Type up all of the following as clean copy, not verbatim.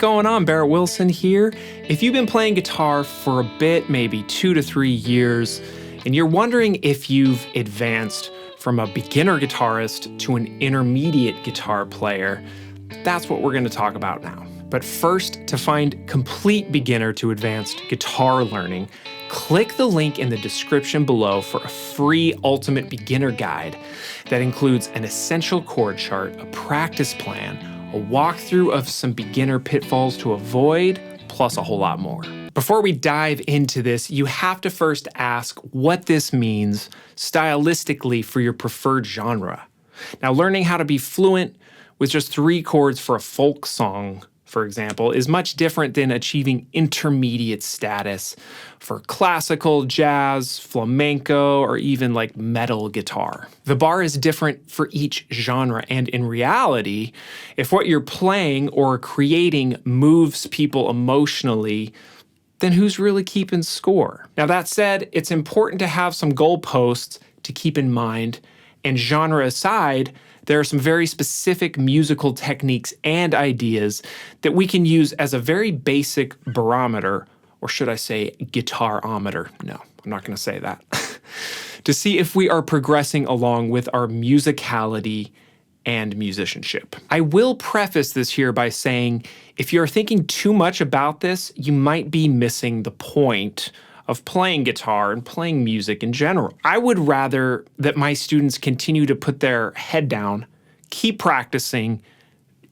going on? Barrett Wilson here. If you've been playing guitar for a bit, maybe 2 to 3 years, and you're wondering if you've advanced from a beginner guitarist to an intermediate guitar player, that's what we're going to talk about now. But first, to find complete beginner to advanced guitar learning, click the link in the description below for a free ultimate beginner guide that includes an essential chord chart, a practice plan, a walkthrough of some beginner pitfalls to avoid, plus a whole lot more. Before we dive into this, you have to first ask what this means stylistically for your preferred genre. Now, learning how to be fluent with just 3 chords for a folk song, for example, is much different than achieving intermediate status for classical, jazz, flamenco, or even like metal guitar. The bar is different for each genre, and in reality, if what you're playing or creating moves people emotionally, then who's really keeping score? Now that said, it's important to have some goalposts to keep in mind, and genre aside, there are some very specific musical techniques and ideas that we can use as a very basic barometer, or should I say guitarometer? No, I'm not gonna say that. To see if we are progressing along with our musicality and musicianship. I will preface this here by saying, if you're thinking too much about this, you might be missing the point of playing guitar and playing music in general. I would rather that my students continue to put their head down, keep practicing,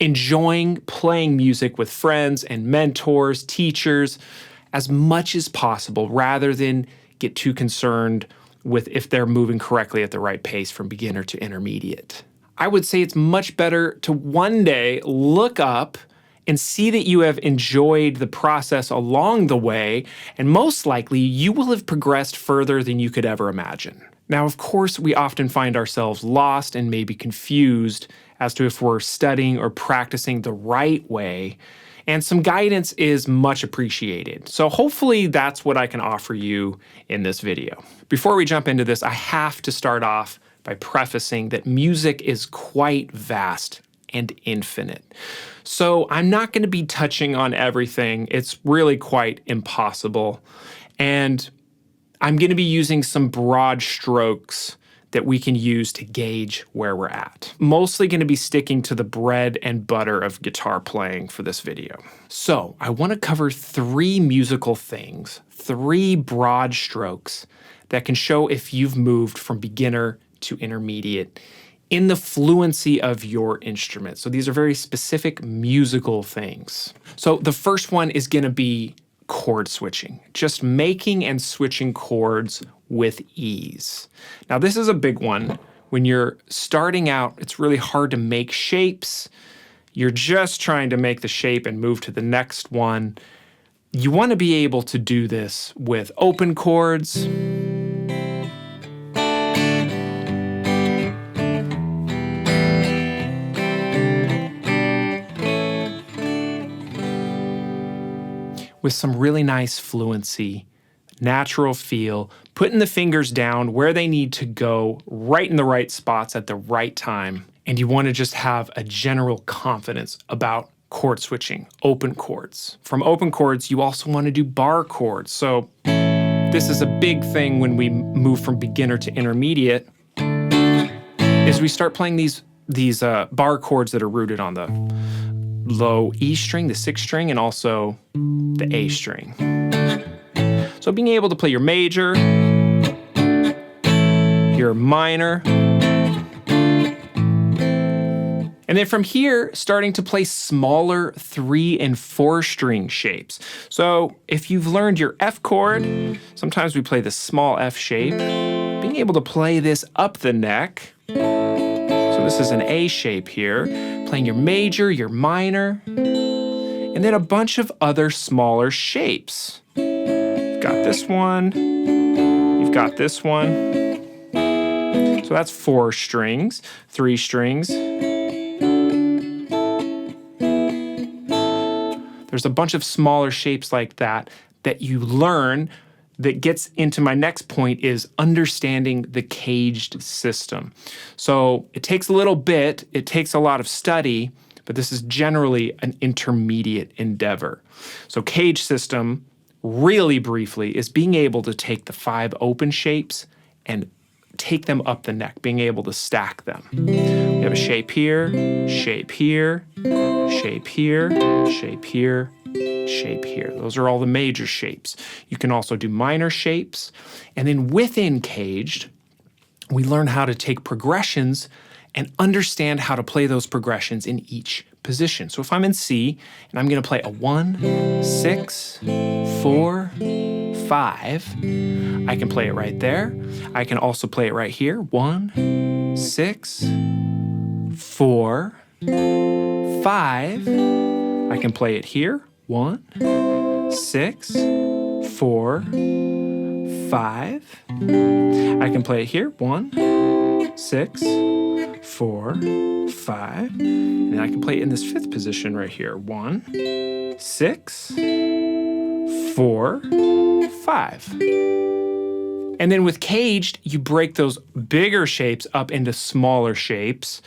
enjoying playing music with friends and mentors, teachers, as much as possible, rather than get too concerned with if they're moving correctly at the right pace from beginner to intermediate. I would say it's much better to one day look up and see that you have enjoyed the process along the way, and most likely you will have progressed further than you could ever imagine. Now, of course, we often find ourselves lost and maybe confused as to if we're studying or practicing the right way, and some guidance is much appreciated. So hopefully that's what I can offer you in this video. Before we jump into this, I have to start off by prefacing that music is quite vast and infinite. So I'm not going to be touching on everything. It's really quite impossible. And I'm going to be using some broad strokes that we can use to gauge where we're at. Mostly going to be sticking to the bread and butter of guitar playing for this video. So I want to cover 3 musical things, 3 broad strokes that can show if you've moved from beginner to intermediate in the fluency of your instrument. So these are very specific musical things. So the first one is going to be chord switching, just making and switching chords with ease. Now this is a big one. When you're starting out, it's really hard to make shapes. You're just trying to make the shape and move to the next one. You want to be able to do this with open chords, with some really nice fluency, natural feel, putting the fingers down where they need to go, right in the right spots at the right time. And you want to just have a general confidence about chord switching, open chords. From open chords, you also want to do bar chords. So this is a big thing when we move from beginner to intermediate, is we start playing these bar chords that are rooted on the low E string, the 6th string, and also the A string. So being able to play your major, your minor, and then from here, starting to play smaller 3 and 4 string shapes. So if you've learned your F chord, sometimes we play the small F shape. Being able to play this up the neck, so this is an A shape here, playing your major, your minor, and then a bunch of other smaller shapes. You've got this one, you've got this one. So that's 4 strings, 3 strings. There's a bunch of smaller shapes like that that you learn that gets into my next point is understanding the caged system. So it takes a little bit, it takes a lot of study, but this is generally an intermediate endeavor. So cage system, really briefly, is being able to take the 5 open shapes and take them up the neck, being able to stack them. We have a shape here, shape here, shape here, shape here, shape here. Those are all the major shapes. You can also do minor shapes. And then within caged, we learn how to take progressions and understand how to play those progressions in each position. So if I'm in C and I'm going to play a 1, 6, 4, 5, I can play it right there. I can also play it right here. 1, 6, 4, 5. I can play it here. 1, 6, 4, 5. I can play it here. 1, 6, 4, 5. And I can play it in this 5th position right here. 1, 6, 4, 5. And then with caged, you break those bigger shapes up into smaller shapes,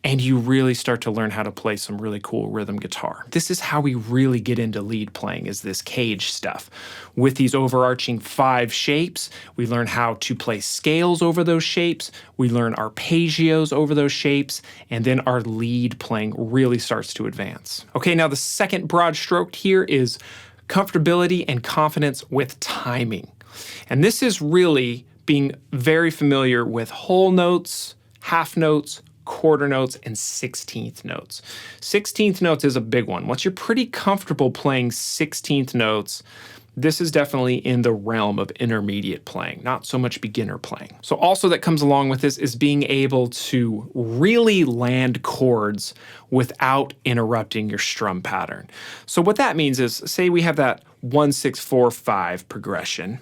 and you really start to learn how to play some really cool rhythm guitar. This is how we really get into lead playing, is this cage stuff. With these overarching 5 shapes, we learn how to play scales over those shapes, we learn arpeggios over those shapes, and then our lead playing really starts to advance. Okay, now the second broad stroke here is comfortability and confidence with timing. And this is really being very familiar with whole notes, half notes, quarter notes, and 16th notes. 16th notes is a big one. Once you're pretty comfortable playing 16th notes, this is definitely in the realm of intermediate playing, not so much beginner playing. So also that comes along with this is being able to really land chords without interrupting your strum pattern. So what that means is, say we have that 1, 6, 4, 5 progression.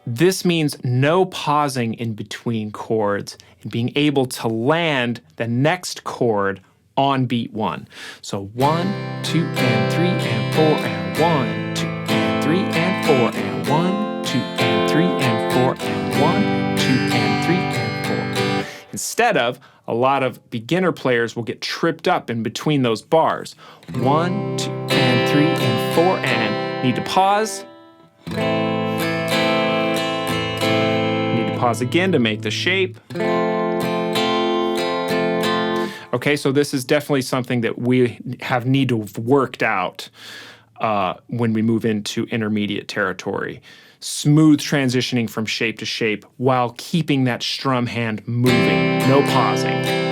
This means no pausing in between chords and being able to land the next chord on beat 1. So 1, 2, and 3, and 4, and 1, 2, and 3, and 4, and 1, 2, and 3, and 4, and 1, 2, and 3, and 4. Instead of, a lot of beginner players will get tripped up in between those bars. 1, 2, and 3, and 4, and need to pause. Pause again to make the shape. Okay, so this is definitely something that we need to have worked out when we move into intermediate territory. Smooth transitioning from shape to shape while keeping that strum hand moving, no pausing.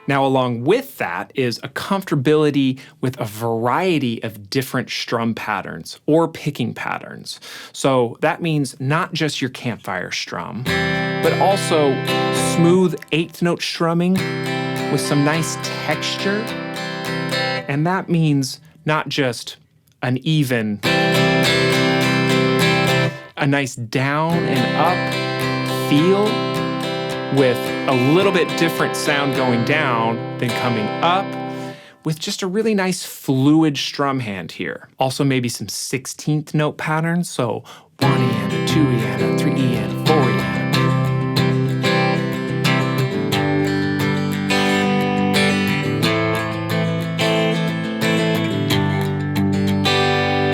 Now, along with that is a comfortability with a variety of different strum patterns or picking patterns. So that means not just your campfire strum, but also smooth 8th note strumming with some nice texture. And that means not just an even, a nice down and up feel, with a little bit different sound going down than coming up, with just a really nice fluid strum hand here. Also maybe some 16th note patterns, so 1 E and a 2 E and a 3 E and a 4 E and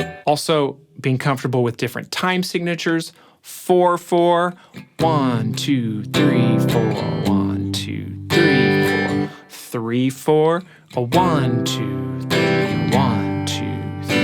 a... Also being comfortable with different time signatures. 4, 4, 1, 2, 3, 4, 1, 2, 3, 4, 3, 4, a 1, 2, 3, 1, 2, 3.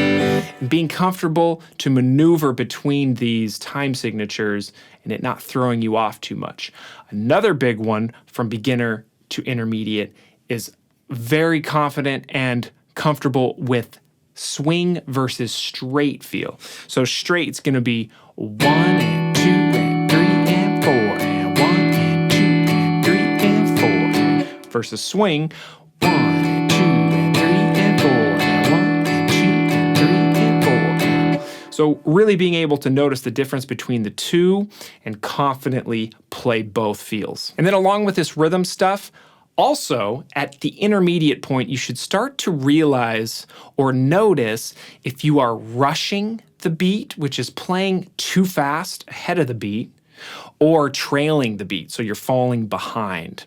And being comfortable to maneuver between these time signatures and it not throwing you off too much. Another big one from beginner to intermediate is very confident and comfortable with swing versus straight feel. So straight, it's going to be 1 and 2 and 3 and 4 and 1 and 2 and 3 and 4 versus swing 1 and 2 and 3 and 4 and 1 and 2 and 3 and 4. So really being able to notice the difference between the two and confidently play both feels. And then along with this rhythm stuff, Also, at the intermediate point, you should start to realize or notice if you are rushing the beat, which is playing too fast ahead of the beat, or trailing the beat, so you're falling behind.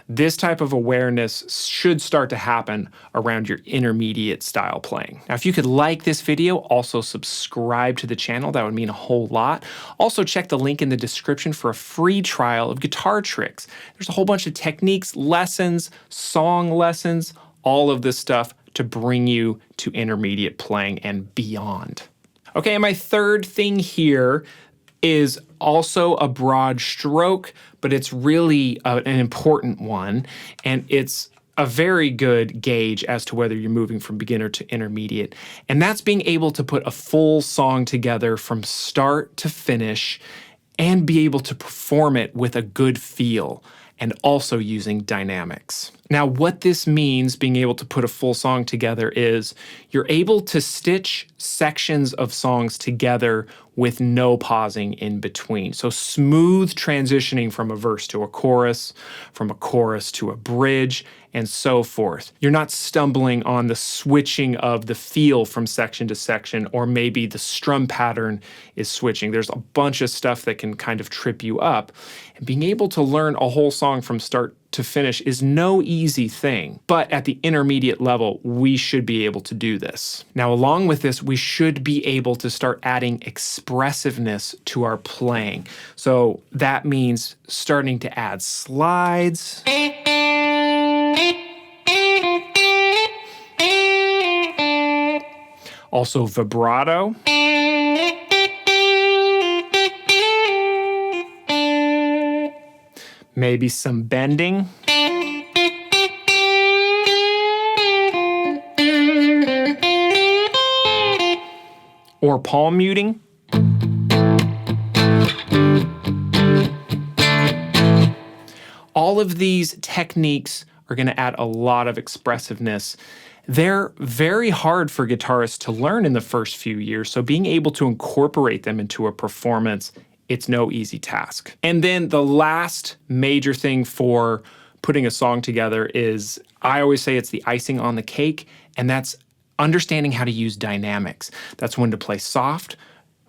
This type of awareness should start to happen around your intermediate style playing. Now, if you could like this video, also subscribe to the channel. That would mean a whole lot. Also, check the link in the description for a free trial of guitar tricks. There's a whole bunch of techniques, lessons, song lessons, all of this stuff to bring you to intermediate playing and beyond. Okay, and my third thing here is also a broad stroke, but it's really an important one, and it's a very good gauge as to whether you're moving from beginner to intermediate, and that's being able to put a full song together from start to finish and be able to perform it with a good feel and also using dynamics. Now, what this means, being able to put a full song together, is you're able to stitch sections of songs together with no pausing in between. So smooth transitioning from a verse to a chorus, from a chorus to a bridge, and so forth. You're not stumbling on the switching of the feel from section to section, or maybe the strum pattern is switching. There's a bunch of stuff that can kind of trip you up. And being able to learn a whole song from start to finish is no easy thing, but at the intermediate level, we should be able to do this. Now, along with this, we should be able to start adding expressiveness to our playing. So that means starting to add slides, also vibrato, maybe some bending, or palm muting. All of these techniques are going to add a lot of expressiveness. They're very hard for guitarists to learn in the first few years, so being able to incorporate them into a performance, it's no easy task. And then the last major thing for putting a song together is, I always say it's the icing on the cake, and that's understanding how to use dynamics. That's when to play soft,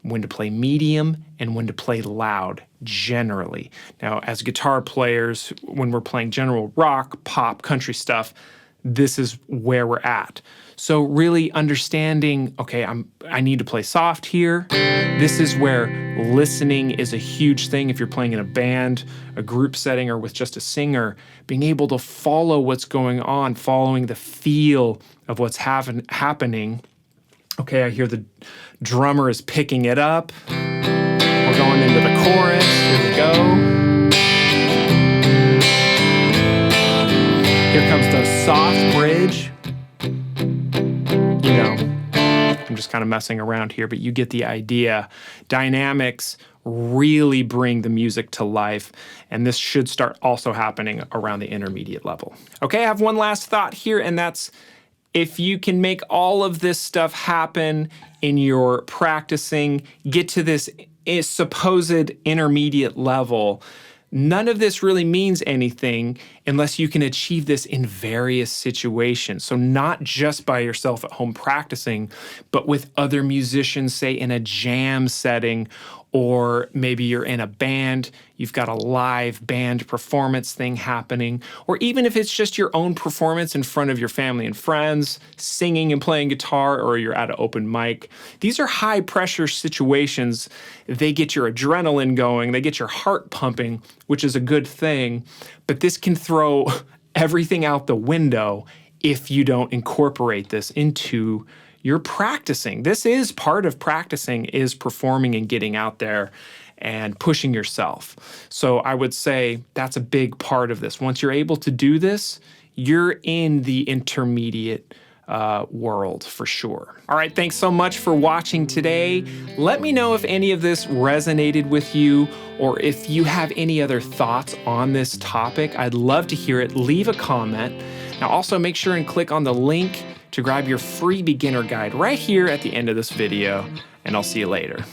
when to play medium, and when to play loud, generally. Now, as guitar players, when we're playing general rock, pop, country stuff, this is where we're at. So really understanding, okay, I need to play soft here. This is where listening is a huge thing. If you're playing in a band, a group setting, or with just a singer, being able to follow what's going on, following the feel of what's happening. Okay, I hear the drummer is picking it up. We're going into the chorus. Here we go. Here comes the soft bridge. You know, I'm just kind of messing around here, but you get the idea. Dynamics really bring the music to life, and this should start also happening around the intermediate level. Okay, I have one last thought here, and that's, if you can make all of this stuff happen in your practicing, get to this supposed intermediate level, none of this really means anything unless you can achieve this in various situations. So not just by yourself at home practicing, but with other musicians, say in a jam setting, or maybe you're in a band, you've got a live band performance thing happening, or even if it's just your own performance in front of your family and friends, singing and playing guitar, or you're at an open mic. These are high pressure situations. They get your adrenaline going, they get your heart pumping, which is a good thing, but this can throw everything out the window if you don't incorporate this into your practicing. This is part of practicing, is performing and getting out there and pushing yourself. So I would say that's a big part of this. Once you're able to do this, you're in the intermediate world for sure. All right, thanks so much for watching today. Let me know if any of this resonated with you, or if you have any other thoughts on this topic. I'd love to hear it. Leave a comment. Now also make sure and click on the link to grab your free beginner guide right here at the end of this video, and I'll see you later.